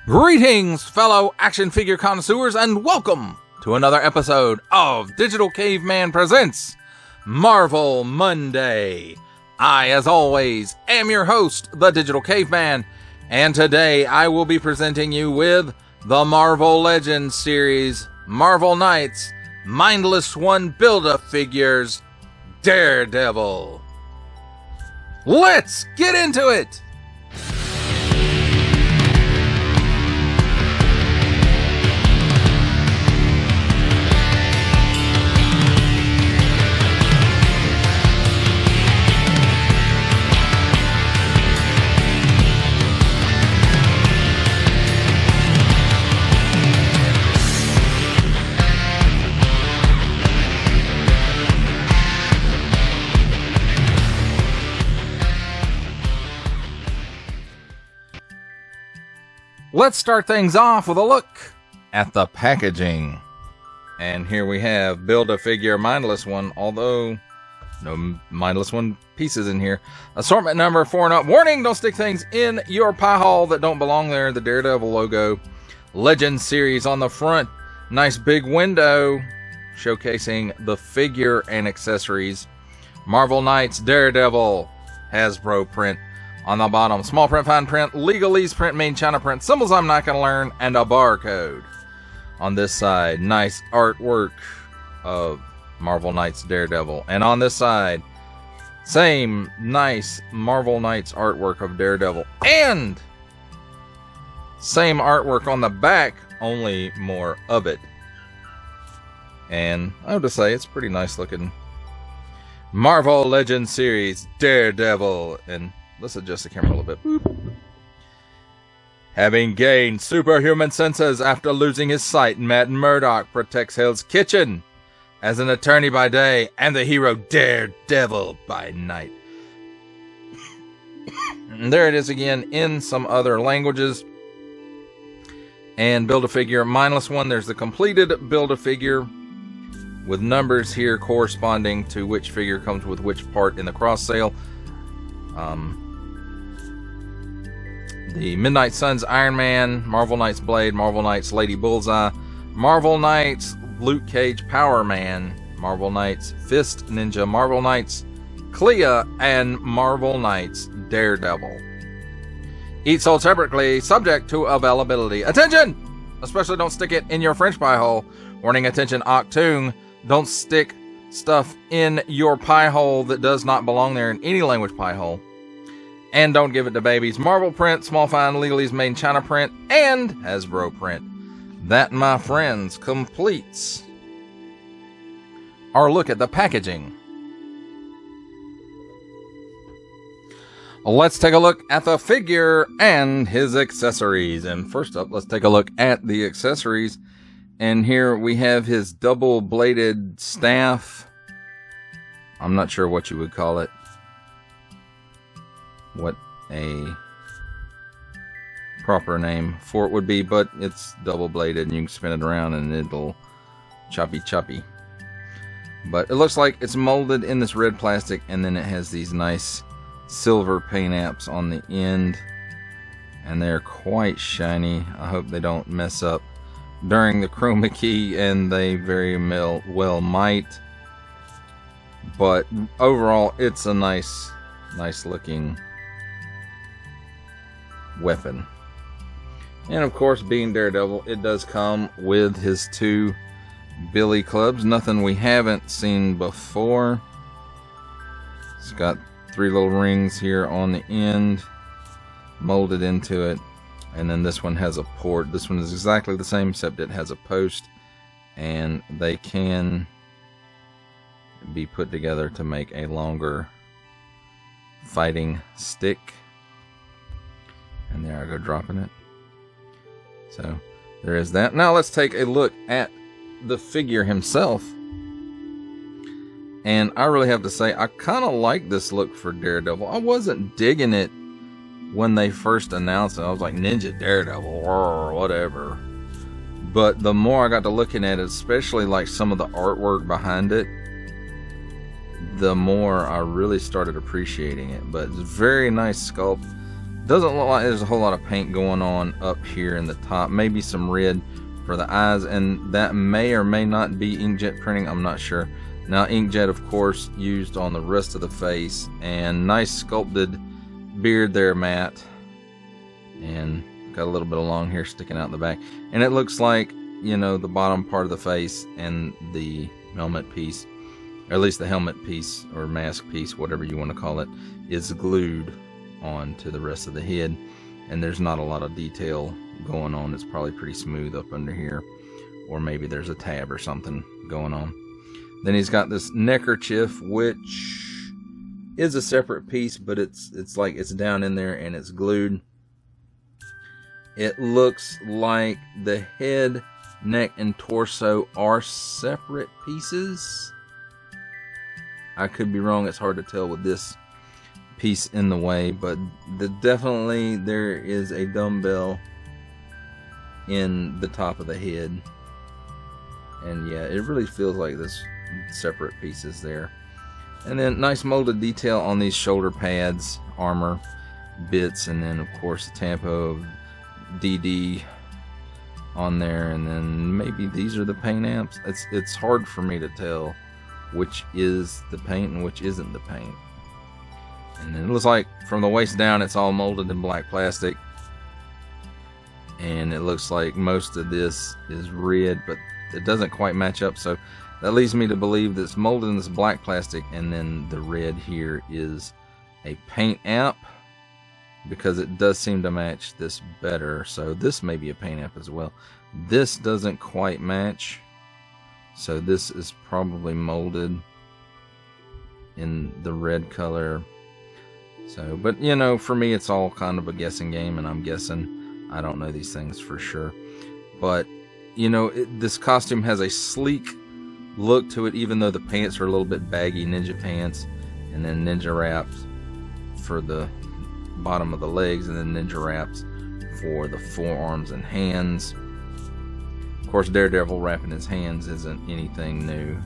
Greetings, fellow action figure connoisseurs, and welcome to another episode of Digital Caveman Presents Marvel Monday. I, as always, am your host, the Digital Caveman, and today I will be presenting you with the Marvel Legends Series Marvel Knights Mindless One Build-A-Figures Daredevil. Let's get into it! Let's start things off with a look at the packaging. And here we have Build-A-Figure Mindless One, although no Mindless One pieces in here. Assortment number 4 and up. Warning, don't stick things in your pie hole that don't belong there. The Daredevil logo. Legends Series on the front. Nice big window showcasing the figure and accessories. Marvel Knights Daredevil Hasbro print. On the bottom, small print, fine print, legalese print, made in China print, symbols I'm not going to learn, and a barcode. On this side, nice artwork of Marvel Knights Daredevil. And on this side, same nice Marvel Knights artwork of Daredevil. And same artwork on the back, only more of it. And I would just say it's pretty nice looking. Marvel Legends Series Daredevil. And let's adjust the camera a little bit. Boop. Having gained superhuman senses after losing his sight, Matt Murdock protects Hell's Kitchen as an attorney by day and the hero Daredevil by night. And there it is again in some other languages. And Build-A-Figure Mindless One. There's the completed Build-A-Figure with numbers here corresponding to which figure comes with which part in the cross sale. The Midnight Suns Iron Man, Marvel Knights Blade, Marvel Knights Lady Bullseye, Marvel Knights Luke Cage Power Man, Marvel Knights Fist Ninja, Marvel Knights Clea, and Marvel Knights Daredevil. Each sold separately, subject to availability. Attention! Especially don't stick it in your French pie hole. Warning, attention, Octoon. Don't stick stuff in your pie hole that does not belong there in any language pie hole. And don't give it to babies. Marvel print, small fine, legalese made in China print, and Hasbro print. That, my friends, completes our look at the packaging. Let's take a look at the figure and his accessories. And first up, let's take a look at the accessories. And here we have his double-bladed staff. I'm not sure what you would call it. What a proper name for it would be, but it's double-bladed and you can spin it around and it'll choppy. But it looks like it's molded in this red plastic, and then it has these nice silver paint apps on the end, and they're quite shiny. I hope they don't mess up during the chroma key, and they very well might. But overall, it's a nice looking weapon. And of course, being Daredevil, it does come with his 2 billy clubs. Nothing we haven't seen before. It's got 3 little rings here on the end molded into it. And then this one has a port. This one is exactly the same, except it has a post, and they can be put together to make a longer fighting stick. And there I go, dropping it. So there is that. Now let's take a look at the figure himself. And I really have to say, I kind of like this look for Daredevil. I wasn't digging it when they first announced it. I was like, Ninja Daredevil or whatever. But the more I got to looking at it, especially like some of the artwork behind it, the more I really started appreciating it. But it's very nice sculpt. Doesn't look like there's a whole lot of paint going on up here in the top. Maybe some red for the eyes, and that may or may not be inkjet printing. I'm not sure. Now, inkjet, of course, used on the rest of the face, and nice sculpted beard there, Matt, and got a little bit of long hair sticking out the back. And it looks like, you know, the bottom part of the face and the helmet piece, or at least the helmet piece or mask piece, whatever you want to call it, is glued on to the rest of the head, and there's not a lot of detail going on. It's probably pretty smooth up under here, or maybe there's a tab or something going on. Then he's got this neckerchief, which is a separate piece, but it's like it's down in there and it's glued. It looks like the head, neck, and torso are separate pieces. I could be wrong. It's hard to tell with this piece in the way, but definitely there is a dumbbell in the top of the head. And yeah, it really feels like this separate pieces there. And then nice molded detail on these shoulder pads, armor bits, and then of course the tampo of DD on there, and then maybe these are the paint amps. It's hard for me to tell which is the paint and which isn't the paint. And then it looks like from the waist down it's all molded in black plastic, and it looks like most of this is red, but it doesn't quite match up, so that leads me to believe that it's molded in this black plastic, and then the red here is a paint amp, because it does seem to match this better. So this may be a paint amp as well. This doesn't quite match, so this is probably molded in the red color. So, but you know, for me it's all kind of a guessing game, and I'm guessing. I don't know these things for sure, but you know, this costume has a sleek look to it, even though the pants are a little bit baggy, ninja pants, and then ninja wraps for the bottom of the legs, and then ninja wraps for the forearms and hands. Of course, Daredevil wrapping his hands isn't anything new.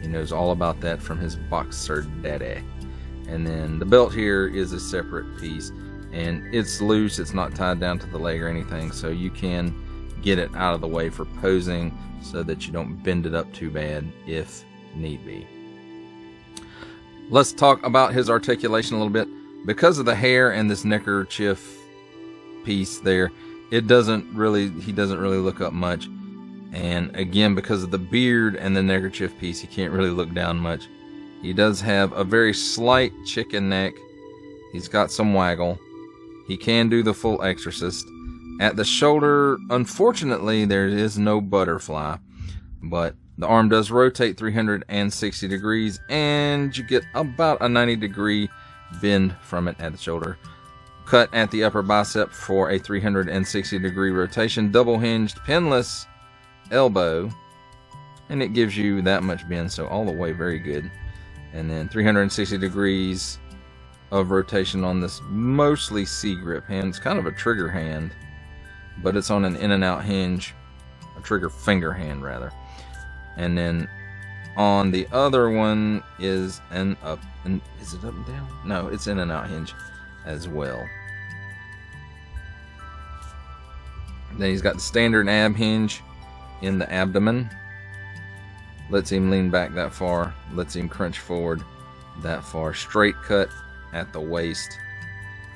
He knows all about that from his boxer daddy. And then the belt here is a separate piece, and it's loose. It's not tied down to the leg or anything, so you can get it out of the way for posing so that you don't bend it up too bad if need be. Let's talk about his articulation a little bit. Because of the hair and this neckerchief piece there, he doesn't really look up much. And again, because of the beard and the neckerchief piece, he can't really look down much. He does have a very slight chicken neck. He's got some waggle. He can do the full exorcist. At the shoulder, unfortunately, there is no butterfly, but the arm does rotate 360 degrees, and you get about a 90-degree bend from it at the shoulder. Cut at the upper bicep for a 360-degree rotation, double-hinged, pinless elbow, and it gives you that much bend, so all the way very good. And then 360 degrees of rotation on this mostly C-grip hand. It's kind of a trigger hand, but it's on an in and out hinge, a trigger finger hand rather. And then on the other one is an up, and is it up and down? No, it's in and out hinge as well. Then he's got the standard ab hinge in the abdomen. Lets him lean back that far, lets him crunch forward that far. Straight cut at the waist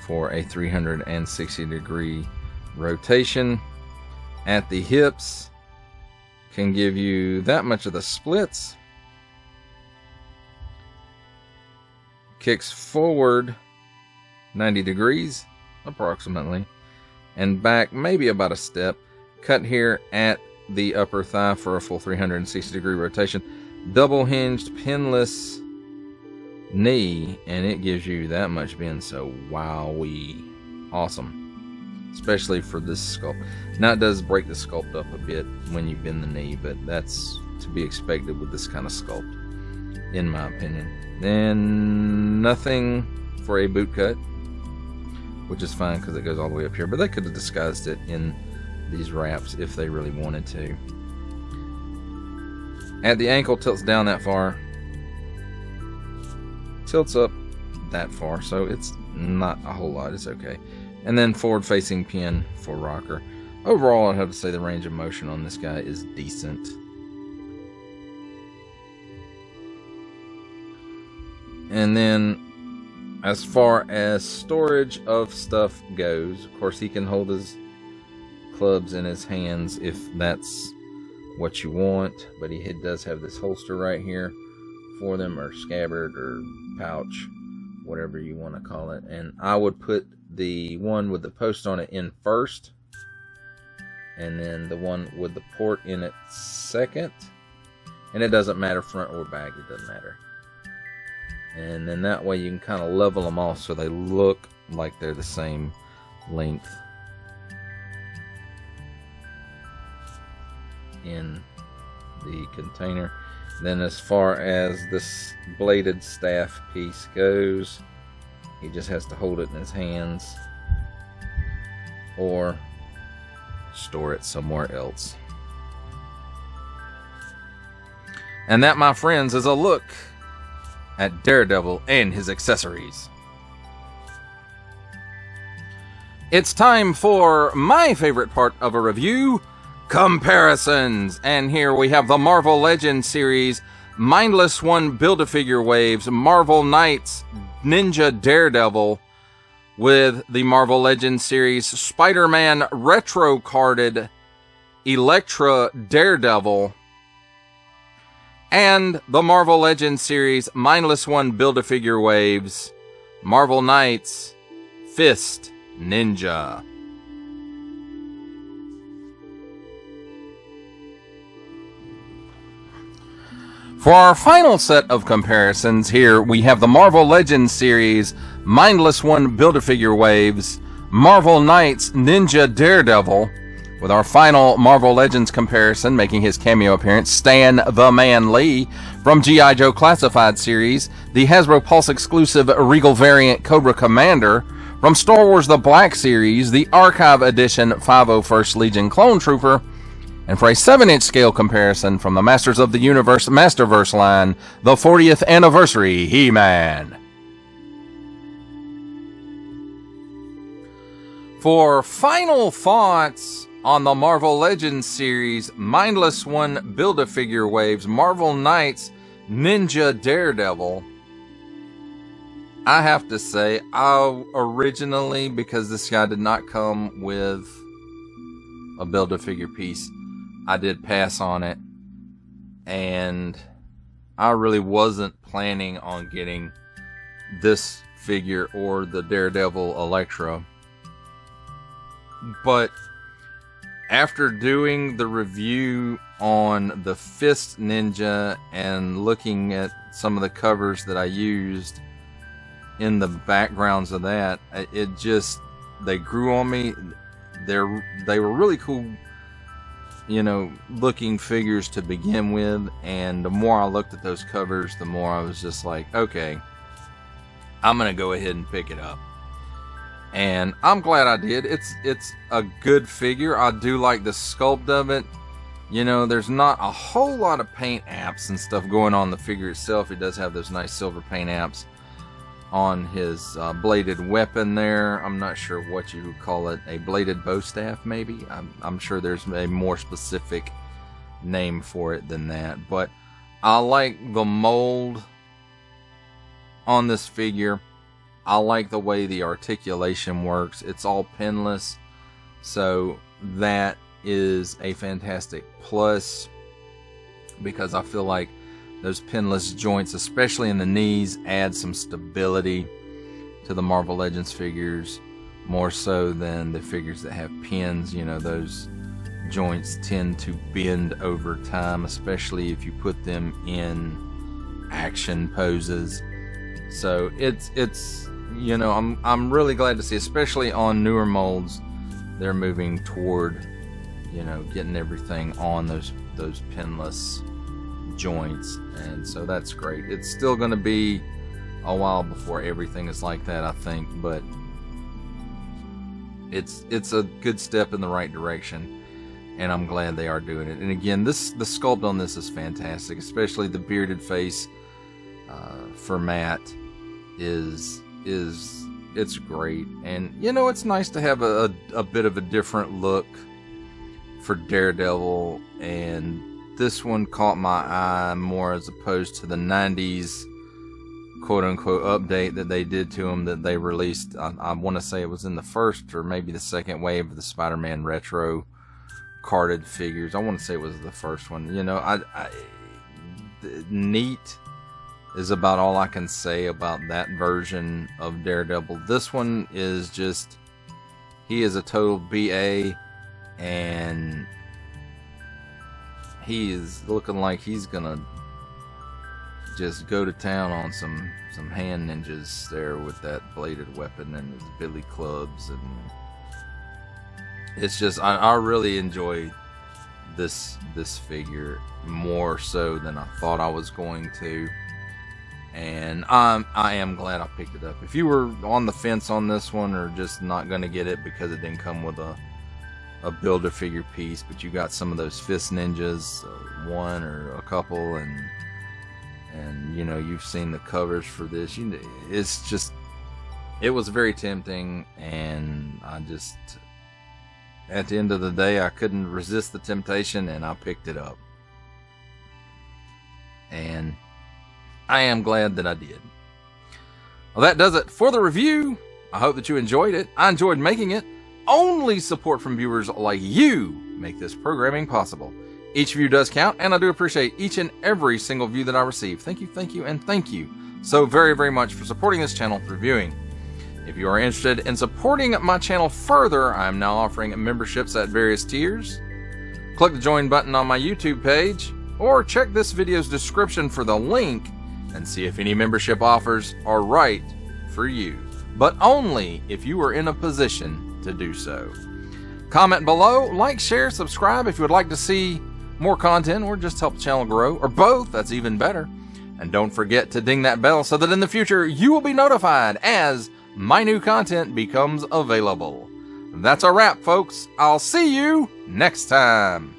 for a 360-degree rotation. At the hips, can give you that much of the splits. Kicks forward 90 degrees, approximately, and back maybe about a step. Cut here at the upper thigh for a full 360-degree rotation. Double hinged, pinless knee, and it gives you that much bend, so wowee. Awesome. Especially for this sculpt. Now it does break the sculpt up a bit when you bend the knee, but that's to be expected with this kind of sculpt, in my opinion. Then nothing for a boot cut, which is fine because it goes all the way up here, but they could have disguised it in these wraps if they really wanted to. At the ankle, tilts down that far, tilts up that far, so it's not a whole lot. It's okay. And then forward-facing pin for rocker. Overall, I'd have to say the range of motion on this guy is decent. And then, as far as storage of stuff goes, of course, he can hold his clubs in his hands if that's what you want. But he does have this holster right here for them, or scabbard, or pouch, whatever you want to call it. And I would put the one with the post on it in first, and then the one with the port in it second. And it doesn't matter front or back, it doesn't matter. And then that way you can kind of level them off so they look like they're the same length in the container. Then as far as this bladed staff piece goes, he just has to hold it in his hands or store it somewhere else. And that, my friends, is a look at Daredevil and his accessories. It's time for my favorite part of a review, comparisons. And here we have the Marvel Legends Series Mindless One Build-A-Figure Waves Marvel Knights Ninja Daredevil with the Marvel Legends Series Spider-Man Retro Carded Elektra Daredevil, and the Marvel Legends Series Mindless One Build-A-Figure Waves Marvel Knights Fist Ninja. For our final set of comparisons, here we have the Marvel Legends Series Mindless One Build-A-Figure Waves Marvel Knights Ninja Daredevil, with our final Marvel Legends comparison making his cameo appearance, Stan the Man Lee from G.I. Joe Classified Series, the Hasbro Pulse exclusive Regal variant Cobra Commander, from Star Wars The Black Series, the Archive Edition 501st Legion Clone Trooper, and for a 7-inch scale comparison from the Masters of the Universe Masterverse line, the 40th Anniversary He-Man. For final thoughts on the Marvel Legends Series Mindless One Build-A-Figure Waves Marvel Knights Ninja Daredevil, I have to say, originally, because this guy did not come with a Build-A-Figure piece, I did pass on it, and I really wasn't planning on getting this figure or the Daredevil Elektra. But after doing the review on the Fist Ninja and looking at some of the covers that I used in the backgrounds of that, they grew on me. They were really cool, looking figures to begin with, and the more I looked at those covers, the more I was just like, okay, I'm gonna go ahead and pick it up. And I'm glad I did. It's a good figure. I do like the sculpt of it. There's not a whole lot of paint apps and stuff going on the figure itself. It does have those nice silver paint apps on his bladed weapon there. I'm not sure what you would call it. A bladed bow staff, maybe? I'm sure there's a more specific name for it than that. But I like the mold on this figure. I like the way the articulation works. It's all pinless, so that is a fantastic plus, because I feel like those pinless joints, especially in the knees, add some stability to the Marvel Legends figures, more so than the figures that have pins. Those joints tend to bend over time, especially if you put them in action poses. So it's I'm really glad to see, especially on newer molds, they're moving toward, getting everything on those pinless joints, and so that's great. It's still going to be a while before everything is like that, I think, but it's a good step in the right direction, and I'm glad they are doing it. And again, the sculpt on this is fantastic, especially the bearded face for Matt is it's great. And, you know, it's nice to have a bit of a different look for Daredevil. And this one caught my eye more as opposed to the 90s quote-unquote update that they did to him that they released. I want to say it was in the first or maybe the second wave of the Spider-Man retro carded figures. I want to say it was the first one. You know, neat is about all I can say about that version of Daredevil. This one is just, he is a total BA, and he is looking like he's gonna just go to town on some hand ninjas there with that bladed weapon and his billy clubs. And it's just, I really enjoy this figure more so than I thought I was going to. And I am glad I picked it up. If you were on the fence on this one, or just not going to get it because it didn't come with a Build-A-Figure piece, but you got some of those Fist Ninjas, one or a couple, and you know, you've seen the covers for this, you know, it's just, it was very tempting, and I just, at the end of the day, I couldn't resist the temptation, and I picked it up. And I am glad that I did. Well, that does it for the review. I hope that you enjoyed it. I enjoyed making it. Only support from viewers like you make this programming possible. Each view does count, and I do appreciate each and every single view that I receive. Thank you, and thank you so very, very much for supporting this channel through viewing. If you are interested in supporting my channel further, I am now offering memberships at various tiers. Click the join button on my YouTube page, or check this video's description for the link and see if any membership offers are right for you, but only if you are in a position to do so. Comment below, like, share, subscribe if you would like to see more content, or just help the channel grow, or both, that's even better. And don't forget to ding that bell so that in the future you will be notified as my new content becomes available. That's a wrap, folks. I'll see you next time.